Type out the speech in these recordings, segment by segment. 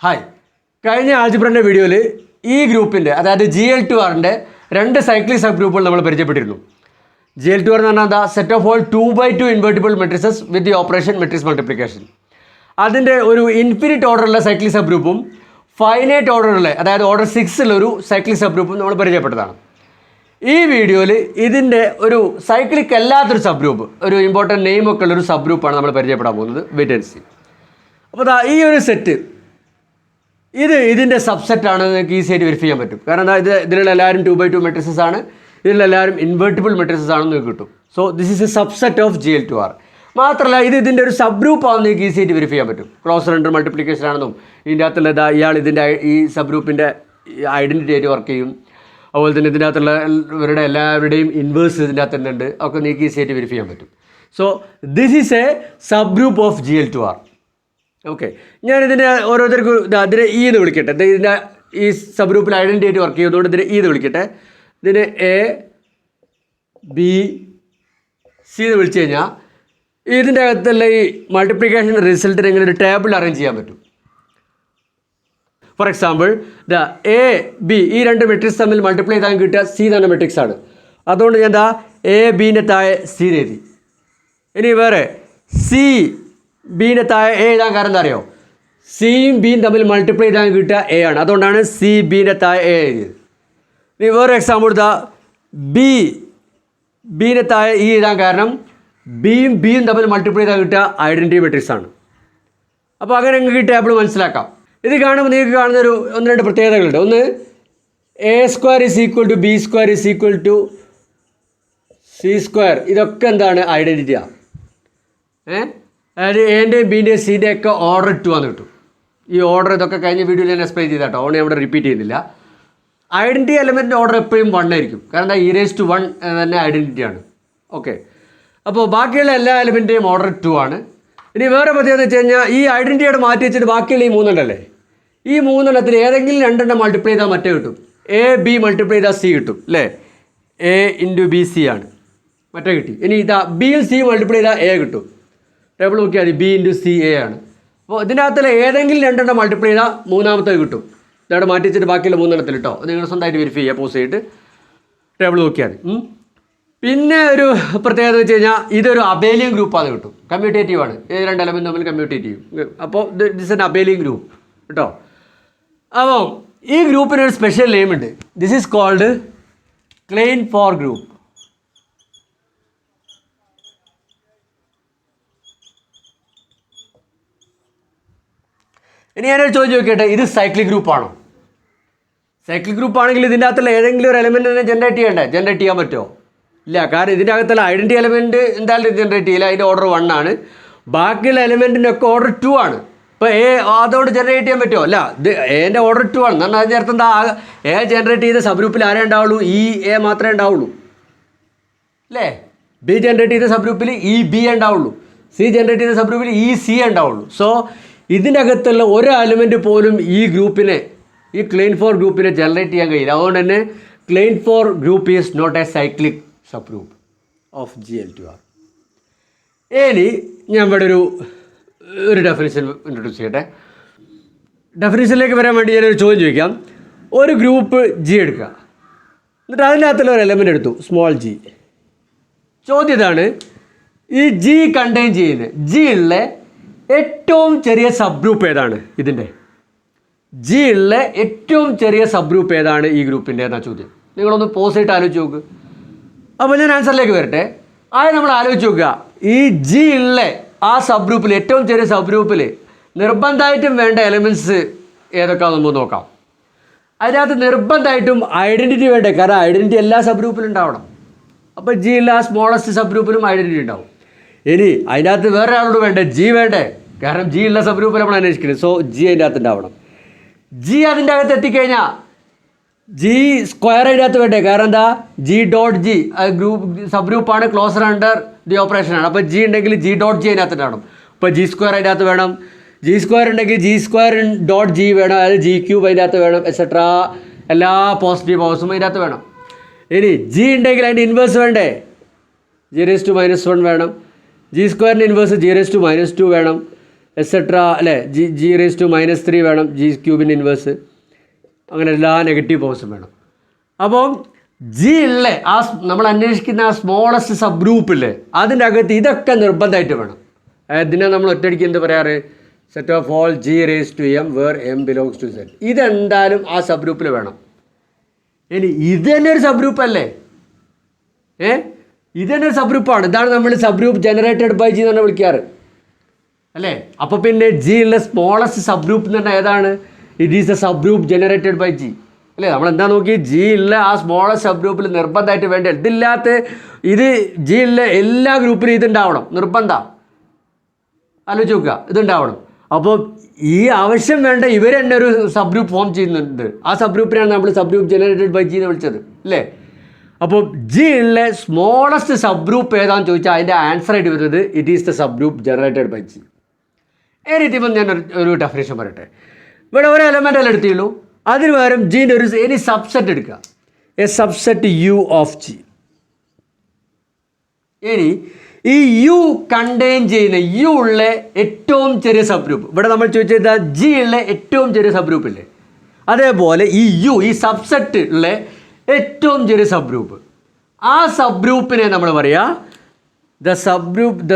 Hi, കഴിഞ്ഞ ആൾജിബ്രൻ്റെ വീഡിയോയിൽ ഈ ഗ്രൂപ്പിൻ്റെ അതായത് GL2R രണ്ട് സൈക്ലിക് സബ് ഗ്രൂപ്പുകൾ നമ്മൾ പരിചയപ്പെട്ടിരുന്നു. GL2R എന്ന് പറഞ്ഞാൽ എന്താ? Set of all 2x2 invertible matrices with the operation matrix multiplication. അതിൻ്റെ ഒരു ഇൻഫിനിറ്റ് ഓർഡറുള്ള സൈക്ലിക് സബ് ഗ്രൂപ്പും ഫൈനൈറ്റ് ഓർഡറുള്ള അതായത് ഓർഡർ 6 ഒരു സൈക്ലിക് സബ് ഗ്രൂപ്പും നമ്മൾ പരിചയപ്പെട്ടതാണ്. ഈ വീഡിയോയിൽ ഇതിൻ്റെ ഒരു സൈക്ലിക് അല്ലാത്തൊരു സബ് ഗ്രൂപ്പ്, ഒരു ഇമ്പോർട്ടൻറ്റ് നെയിമൊക്കെ ഉള്ളൊരു സബ് ഗ്രൂപ്പാണ് നമ്മൾ പരിചയപ്പെടാൻ പോകുന്നത്, വെയിറ്റ്. അപ്പോൾ ഈ ഒരു സെറ്റ് ഇതിൻ്റെ സബ്സെറ്റാണ് നിങ്ങൾക്ക് ഈസി ആയിട്ട് വെരിഫൈ ചെയ്യാൻ പറ്റും. കാരണം ഇതിലുള്ള എല്ലാവരും 2x2 മെട്രിസസ് ആണ്, ഇതിലുള്ള എല്ലാവരും ഇൻവേർട്ടിബിൾ മെട്രിസസ് ആണെന്ന് നിങ്ങൾക്ക് കിട്ടും. So this is A subset of GL2R. മാത്രമല്ല ഇതിൻ്റെ ഒരു സബ് ഗ്രൂപ്പ് ആണെന്ന് നിങ്ങൾക്ക് ഈസി ആയിട്ട് വെരിഫൈ ചെയ്യാൻ പറ്റും. ക്രോസ് റെൻഡർ മൾട്ടിപ്ലിക്കേഷൻ ആണെന്നും ഇതിൻ്റെ അകത്തുള്ള ഇയാൾ ഇതിൻ്റെ ഈ സബ് ഗ്രൂപ്പിൻ്റെ ഐഡൻറ്റിറ്റി ആയിട്ട് വർക്ക് ചെയ്യും. അതുപോലെ തന്നെ ഇതിൻ്റെ അകത്തുള്ള ഇവരുടെ എല്ലാവരുടെയും ഇൻവേഴ്സ് ഇതിൻ്റെ അകത്ത് തന്നെ ഉണ്ട്, ഒക്കെ നിങ്ങൾക്ക് ഈസി ആയിട്ട് വെരിഫൈ ചെയ്യാൻ പറ്റും. So this is a subgroup of GL2R. Okay, ഞാനിതിൻ്റെ ഓരോരുത്തർക്കും ഇതിനെ എന്ന് വിളിക്കട്ടെ. ഇതിൻ്റെ ഈ സബ് ഗ്രൂപ്പിൽ ഐഡൻറ്റിറ്റി ആയിട്ട് വർക്ക് ചെയ്യുന്നതുകൊണ്ട് ഇതിനെ എന്ന് വിളിക്കട്ടെ. ഇതിന് ABC എന്ന് വിളിച്ചു കഴിഞ്ഞാൽ ഇതിൻ്റെ അകത്തുള്ള ഈ മൾട്ടിപ്ലിക്കേഷൻ റിസൾട്ടിന് എങ്ങനെ ഒരു ടേബിൾ അറേഞ്ച് ചെയ്യാൻ പറ്റും. ഫോർ എക്സാമ്പിൾ AB ഈ രണ്ട് മെട്രിക്സ് തമ്മിൽ മൾട്ടിപ്ലൈ ചെയ്താൽ കിട്ടുക C തന്നെ മെട്രിക്സ് ആണ്. അതുകൊണ്ട് ഞാൻ ABൻ്റെ താഴെ C എഴുതി. ഇനി വേറെ CBൻ്റെ താഴെ A എഴുതാൻ കാരണം എന്താ അറിയോ? സിയും ബിയും തമ്മിൽ മൾട്ടിപ്ലൈ ചെയ്താൽ കിട്ടുക A ആണ്. അതുകൊണ്ടാണ് CBൻ്റെ താഴെ A എഴുതിയത്. ഇനി വേറെ എക്സാമ്പിൾ ബിൻ്റെ താഴെ E എഴുതാൻ കാരണം ബിയും തമ്മിൽ മൾട്ടിപ്ലൈ ചെയ്താൽ കിട്ടുക ഐഡൻറ്റിറ്റി മെട്രിക്സ് ആണ്. അപ്പോൾ അങ്ങനെ നിങ്ങൾക്ക് ഈ ടേബിൾ മനസ്സിലാക്കാം. ഇത് കാണുമ്പോൾ നിങ്ങൾക്ക് കാണുന്നൊരു ഒന്ന് രണ്ട് പ്രത്യേകതകളുണ്ട്. ഒന്ന്, A² = B² = C². ഇതൊക്കെ എന്താണ്? ഐഡൻറ്റിറ്റിയാണ്. അതായത് എൻ്റെയും ബിൻ്റെയും സിൻ്റെ ഒക്കെ ഓർഡർ 2 ആണെന്ന് കിട്ടും. ഈ ഓർഡർ ഇതൊക്കെ കഴിഞ്ഞ വീഡിയോയിൽ ഞാൻ എക്സ്പ്ലെയിൻ ചെയ്താട്ടോ, അതുകൊണ്ട് ഞാൻ ഇവിടെ റിപ്പീറ്റ് ചെയ്യുന്നില്ല. ഐഡൻറ്റിറ്റി എലമെൻറ്റിൻ്റെ ഓർഡർ എപ്പോഴും 1 ആയിരിക്കും. കാരണം E⁻1 തന്നെ ഐഡൻറ്റിറ്റിയാണ്. ഓക്കെ, അപ്പോൾ ബാക്കിയുള്ള എല്ലാ എലമെൻറ്റിൻ്റെയും ഓർഡർ 2 ആണ്. ഇനി വേറെ പ്രത്യേകത എന്ന് വെച്ച് കഴിഞ്ഞാൽ ഈ ഐഡൻറ്റിറ്റിയോട് മാറ്റി വെച്ചിട്ട് ബാക്കിയുള്ള ഈ 3 ഉണ്ടല്ലേ, ഈ 3 ഏതെങ്കിലും 2 മൾട്ടിപ്ലൈ ചെയ്താൽ മറ്റേ കിട്ടും. AB മൾട്ടിപ്ലൈ ചെയ്താൽ C കിട്ടും അല്ലേ? A × BC ആണ്, മറ്റേ കിട്ടി. ഇനി ബിയും C മൾട്ടിപ്ലൈ ചെയ്താൽ A കിട്ടും. ടേബിൾ നോക്കിയാൽ മതി, B × C A ആണ്. അപ്പോൾ ഇതിൻ്റെ അകത്തുള്ള ഏതെങ്കിലും 2 മൾട്ടിപ്ലൈ ചെയ്താൽ മൂന്നാമത്തെ കിട്ടും. ഇതവിടെ മാറ്റി വെച്ചിട്ട് ബാക്കിയുള്ള 3 കേട്ടോ, നിങ്ങൾ സ്വന്തമായിട്ട് വെരിഫൈ ചെയ്യുക, പോസ് ചെയ്തിട്ട് ടേബിൾ നോക്കിയാൽ മതി. പിന്നെ ഒരു പ്രത്യേകത വെച്ച് കഴിഞ്ഞാൽ ഇതൊരു അബേലിയൻ ഗ്രൂപ്പാണ് കിട്ടും. കമ്മ്യൂട്ടേറ്റീവ് ആണ്, ഏത് 2 എലമെൻറ്റ് തമ്മിൽ കമ്മ്യൂട്ടേറ്റീവ്. അപ്പോൾ ദിസ് എൻ അബേലിയൻ ഗ്രൂപ്പ് കേട്ടോ. അപ്പോൾ ഈ ഗ്രൂപ്പിനൊരു സ്പെഷ്യൽ നെയിം ഉണ്ട്. This is called Klein four group. ഇനി ഞാനൊരു ചോദ്യം ചോദിക്കട്ടെ, ഇത് സൈക്ലിക് ഗ്രൂപ്പാണോ? സൈക്ലിക് ഗ്രൂപ്പ് ആണെങ്കിൽ ഇതിൻ്റെ അകത്തുള്ള ഏതെങ്കിലും ഒരു എലമെൻറ്റ് തന്നെ ജനറേറ്റ് ചെയ്യാൻ പറ്റുമോ? ഇല്ല. കാരണം ഇതിൻ്റെ അകത്തുള്ള ഐഡൻറ്റി എലമെൻറ്റ് എന്തായാലും ജനറേറ്റ് ചെയ്യില്ല, അതിൻ്റെ ഓർഡർ 1 ആണ്. ബാക്കിയുള്ള എലമെൻറ്റിൻ്റെ ഒക്കെ ഓർഡർ 2 ആണ്. ഇപ്പോൾ അതോട് ജനറേറ്റ് ചെയ്യാൻ പറ്റുമോ? അല്ല, ഇത് എൻ്റെ ഓർഡർ 2 ആണ്. എന്നാൽ അതിൻ്റെ അർത്ഥം എന്താ? ജനറേറ്റ് ചെയ്ത സബ് ഗ്രൂപ്പിൽ ആരേ ഉണ്ടാവുള്ളൂ? A മാത്രമേ ഉണ്ടാവുള്ളൂ അല്ലേ? B ജനറേറ്റ് ചെയ്ത സബ് ഗ്രൂപ്പിൽ B ഉണ്ടാവുള്ളൂ. C ജനറേറ്റ് ചെയ്ത സബ് ഗ്രൂപ്പിൽ C ഉണ്ടാവുള്ളൂ. സോ ഇതിനകത്തുള്ള ഒരു എലമെൻറ്റ് പോലും ഈ ഗ്രൂപ്പിനെ, ഈ ക്ലെയിൻ ഫോർ ഗ്രൂപ്പിനെ ജനറേറ്റ് ചെയ്യാൻ കഴിയില്ല. അതുകൊണ്ട് തന്നെ Klein four group is not a cyclic subgroup of GL2R. ഇനി ഞാൻ ഇവിടെ ഒരു ഡെഫിനിഷൻ ഇൻട്രൊഡ്യൂസ് ചെയ്യട്ടെ. ഡെഫിനിഷനിലേക്ക് വരാൻ വേണ്ടി ഞാനൊരു ചോദ്യം ചോദിക്കാം. ഒരു ഗ്രൂപ്പ് G എടുക്കുക, എന്നിട്ട് അതിൻ്റെ അകത്തുള്ള ഒരു എലമെൻ്റ് എടുത്തു, സ്മോൾ g. ചോദ്യം ഇതാണ്, ഈ G കണ്ടെയ്ൻ ചെയ്യുന്നത് G ഉള്ള ഏറ്റവും ചെറിയ സബ് ഗ്രൂപ്പ് ഏതാണ്? ഇതിൻ്റെ G ഉള്ള ഏറ്റവും ചെറിയ സബ് ഗ്രൂപ്പ് ഏതാണ് ഈ ഗ്രൂപ്പിൻ്റെ എന്നാ ചോദ്യം. നിങ്ങളൊന്ന് പോസ് ചെയ്തിട്ട് ആലോചിച്ച് നോക്ക്. അപ്പോൾ ഞാൻ ആൻസറിലേക്ക് വരട്ടെ. ആദ്യം നമ്മൾ ആലോചിച്ച് നോക്കുക, ഈ G ഉള്ള ആ സബ് ഗ്രൂപ്പിൽ, ഏറ്റവും ചെറിയ സബ് ഗ്രൂപ്പിൽ നിർബന്ധമായിട്ടും വേണ്ട എലമെൻറ്റ്സ് ഏതൊക്കെയാണെന്ന് നമുക്ക് നോക്കാം. അതിനകത്ത് നിർബന്ധമായിട്ടും ഐഡൻറ്റിറ്റി വേണ്ടേ, കാരണം ഐഡൻറ്റിറ്റി എല്ലാ സബ് ഗ്രൂപ്പിലും ഉണ്ടാവണം. അപ്പോൾ G ഉള്ള ആ സ്മോളസ്റ്റ് സബ് ഗ്രൂപ്പിലും ഐഡൻറ്റിറ്റി ഉണ്ടാവും. ഇനി അതിനകത്ത് വേറെ ആളോട് വേണ്ടേ, G വേണ്ടേ, കാരണം G ഉള്ള സബ് ഗ്രൂപ്പിൽ നമ്മൾ അന്വേഷിക്കുന്നത്. സോ G അതിൻ്റെ അകത്ത് ഉണ്ടാവണം. G അതിൻ്റെ അകത്ത് എത്തിക്കഴിഞ്ഞാൽ G² അതിൻ്റെ അകത്ത് വേണ്ടേ, കാരണം എന്താ? G.G സബ് ഗ്രൂപ്പാണ്, ക്ലോസർ അണ്ടർ ദി ഓപ്പറേഷൻ ആണ്. അപ്പോൾ G ഉണ്ടെങ്കിൽ G.G അതിനകത്ത് ഉണ്ടാവണം. ഇപ്പോൾ G² അതിൻ്റെ അകത്ത് വേണം. G² ഉണ്ടെങ്കിൽ G².G വേണം, അതായത് G³ അതിൻ്റെ അകത്ത് വേണം, എക്സെട്രാ എല്ലാ പോസിറ്റീവ് പവേഴ്സും അതിൻ്റെ അകത്ത് വേണം. ഇനി G ഉണ്ടെങ്കിൽ അതിൻ്റെ ഇൻവേഴ്സ് വേണ്ടേ, G⁻⁻1 വേണം. G² ഇൻവേഴ്സ് G⁻⁻2 വേണം. എക്സെട്ര അല്ലേ, ജി റേസ് ടു -3 വേണം, ജി ക്യൂബിൻ്റെ ഇൻവേഴ്സ്, അങ്ങനെ എല്ലാ നെഗറ്റീവ് പവേഴ്സും വേണം. അപ്പോൾ ജി ഉള്ള നമ്മൾ അന്വേഷിക്കുന്ന ആ സ്മോളസ്റ്റ് സബ് ഗ്രൂപ്പില്ലേ അതിൻ്റെ അകത്ത് ഇതൊക്കെ നിർബന്ധമായിട്ട് വേണം. ഇതിനെ നമ്മൾ ഒറ്റയടിക്ക് എന്ത് പറയാറ്, set of all G raise to M where M belongs to set. ഇതെന്തായാലും ആ സബ് ഗ്രൂപ്പിൽ വേണം. ഇനി ഇത് തന്നെ ഒരു സബ് ഗ്രൂപ്പ് അല്ലേ, ഇത് തന്നെ ഒരു സബ് ഗ്രൂപ്പാണ്. ഇതാണ് നമ്മൾ subgroup generated by G എന്ന് പറഞ്ഞാൽ വിളിക്കാറ് അല്ലേ. അപ്പോൾ പിന്നെ ജി ഉള്ള സ്മോളസ്റ്റ് സബ് ഗ്രൂപ്പ് എന്ന് പറഞ്ഞാൽ ഏതാണ്, it is a subgroup generated by G അല്ലേ. നമ്മളെന്താ നോക്കി, ജി ഉള്ള ആ സ്മോളസ്റ്റ് സബ് ഗ്രൂപ്പിൽ നിർബന്ധമായിട്ട് വേണ്ട, ഇതില്ലാത്ത ഇത് ജി ഉള്ള എല്ലാ ഗ്രൂപ്പിലും ഇതുണ്ടാവണം, നിർബന്ധം. ആലോചിച്ച് നോക്കുക, ഇതുണ്ടാവണം. അപ്പോൾ ഈ ആവശ്യം വേണ്ട ഇവർ തന്നെ ഒരു സബ് ഗ്രൂപ്പ് ഫോം ചെയ്യുന്നുണ്ട്. ആ സബ് ഗ്രൂപ്പിനാണ് നമ്മൾ subgroup generated by G എന്ന് വിളിച്ചത് അല്ലേ. അപ്പോൾ ജി ഉള്ള സ്മോളസ്റ്റ് സബ് ഗ്രൂപ്പ് ഏതാണെന്ന് ചോദിച്ചാൽ അതിൻ്റെ ആൻസർ ആയിട്ട് വരുന്നത് it is the subgroup generated by G. ഇപ്പം ഞാൻ ഒരു ഡെഫിനേഷൻ പറയട്ടെ. ഇവിടെ ഒരു എലമെൻ്റ് അല്ല എടുത്തുള്ളൂ, അതിന് പകരം ജീൻ്റെ ഒരു എനി സബ്സെറ്റ് എടുക്കുക, a subset U of G. ഇനി ഈ യു കണ്ടെയ്ൻ ചെയ്യുന്ന യു ഉള്ള ഏറ്റവും ചെറിയ സബ് ഗ്രൂപ്പ്, ഇവിടെ നമ്മൾ ചോദിച്ചത് ജി ഉള്ള ഏറ്റവും ചെറിയ സബ് ഗ്രൂപ്പ് ഇല്ലേ, അതേപോലെ ഈ യു ഈ സബ്സെറ്റ് ഉള്ള ഏറ്റവും ചെറിയ സബ് ഗ്രൂപ്പ്, ആ സബ് ഗ്രൂപ്പിനെ നമ്മൾ പറയുക the subgroup the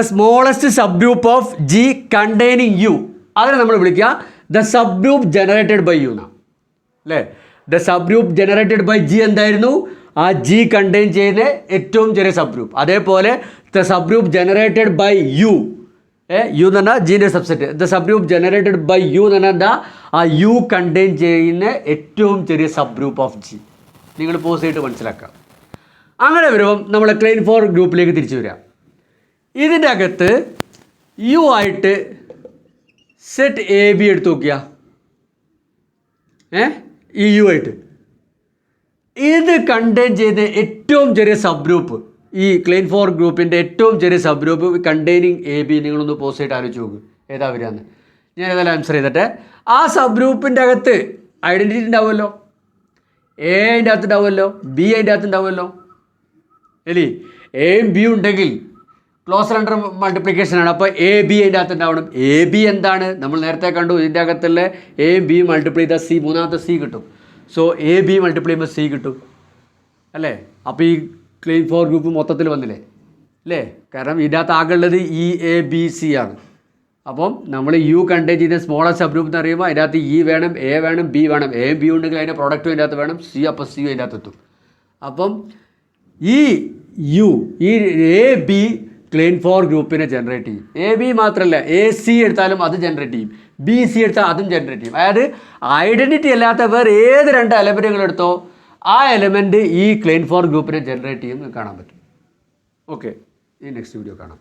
smallest subgroup of G containing U. അതിനെ നമ്മൾ വിളിക്കുക the subgroup generated by U എന്നാണ് അല്ലേ. The subgroup generated by G എന്തായിരുന്നു, ആ ജി കണ്ടെയ്ൻ ചെയ്യുന്ന ഏറ്റവും ചെറിയ സബ് ഗ്രൂപ്പ്. അതേപോലെ the subgroup generated by U, U എന്ന് പറഞ്ഞാൽ ജീൻ്റെ subset, the subgroup generated by U എന്ന് പറഞ്ഞാൽ എന്താ, ആ യു കണ്ടെയ്ൻ ചെയ്യുന്ന ഏറ്റവും ചെറിയ സബ് ഗ്രൂപ്പ് ഓഫ് ജി. നിങ്ങൾ പോസ് ചെയ്തിട്ട് മനസ്സിലാക്കാം. അങ്ങനെ വരുമ്പം നമ്മൾ ക്ലൈൻ ഫോർ ഗ്രൂപ്പിലേക്ക് തിരിച്ചു വരാം. ഇതിൻ്റെ അകത്ത് യു ആയിട്ട് സെറ്റ് എ ബി എടുത്ത് നോക്കിയ ഈ യു ആയിട്ട് ഇത് കണ്ടെയ്ൻ ചെയ്യുന്ന ഏറ്റവും ചെറിയ സബ് ഗ്രൂപ്പ്, ഈ ക്ലൈൻ ഫോർ ഗ്രൂപ്പിൻ്റെ ഏറ്റവും ചെറിയ sub group containing A B. നിങ്ങളൊന്ന് പോസ്റ്റ് ആയിട്ട് ആലോചിച്ച് നോക്ക് ഏതാ വരികയെന്ന്. ഞാൻ ഏതായാലും ആൻസർ ചെയ്തിട്ട് ആ സബ് ഗ്രൂപ്പിൻ്റെ അകത്ത് ഐഡൻറ്റിറ്റി ഉണ്ടാവുമല്ലോ, എ അതിൻ്റെ അകത്ത് ഉണ്ടാവുമല്ലോ, ബി അതിൻ്റെ അകത്ത് ഉണ്ടാവുമല്ലോ അല്ലേ. എയും ബിയും ഉണ്ടെങ്കിൽ ക്ലോസർ അണ്ടർ മൾട്ടിപ്ലിക്കേഷനാണ്. അപ്പോൾ എ ബി അതിൻ്റെ അകത്ത് ഉണ്ടാവണം. എ ബി എന്താണ്, നമ്മൾ നേരത്തെ കണ്ടു, ഇതിൻ്റെ അകത്തുള്ള എയും ബിയും മൾട്ടിപ്ലൈ ചെയ്താൽ സി, മൂന്നാമത്തെ സി കിട്ടും. സോ എ ബി മൾട്ടിപ്ലൈ ചെയ്യുമ്പോൾ സി കിട്ടും അല്ലേ. അപ്പോൾ ഈ ക്ലൈൻ ഫോർ ഗ്രൂപ്പ് മൊത്തത്തിൽ വന്നില്ലേ അല്ലേ, കാരണം ഇതിൻ്റെ അകത്ത് ആകെയുള്ളത് ഇ എ ബി സി ആണ്. അപ്പം നമ്മൾ യു കണ്ടെയ്ൻ ചെയ്യുന്ന സ്മോളസ്റ്റ് സബ് ഗ്രൂപ്പ് എന്ന് പറയുമ്പോൾ അതിൻ്റെ അകത്ത് ഇ വേണം, എ വേണം, ബി വേണം. എ ബി ഉണ്ടെങ്കിൽ അതിൻ്റെ പ്രൊഡക്റ്റും അതിൻ്റെ അകത്ത് വേണം, സി, അപ്പോൾ സി അതിൻ്റെ അകത്ത് എത്തും. അപ്പം ഈ യു ഈ എ ബി ക്ലൈൻ ഫോർ ഗ്രൂപ്പിനെ ജനറേറ്റ് ചെയ്യും. എ ബി മാത്രമല്ല, എ സി എടുത്താലും അത് ജനറേറ്റ് ചെയ്യും, ബി സി എടുത്താൽ അതും ജനറേറ്റ് ചെയ്യും. അതായത് ഐഡൻറ്റിറ്റി അല്ലാത്ത വേറെ ഏത് രണ്ട് എലമെൻറ്റുകൾ എടുത്തോ ആ എലമെൻറ്റ് ഈ ക്ലൈൻ ഫോർ ഗ്രൂപ്പിനെ ജനറേറ്റ് ചെയ്യും കാണാൻ പറ്റും. ഓക്കെ, ഈ നെക്സ്റ്റ് വീഡിയോ കാണാം.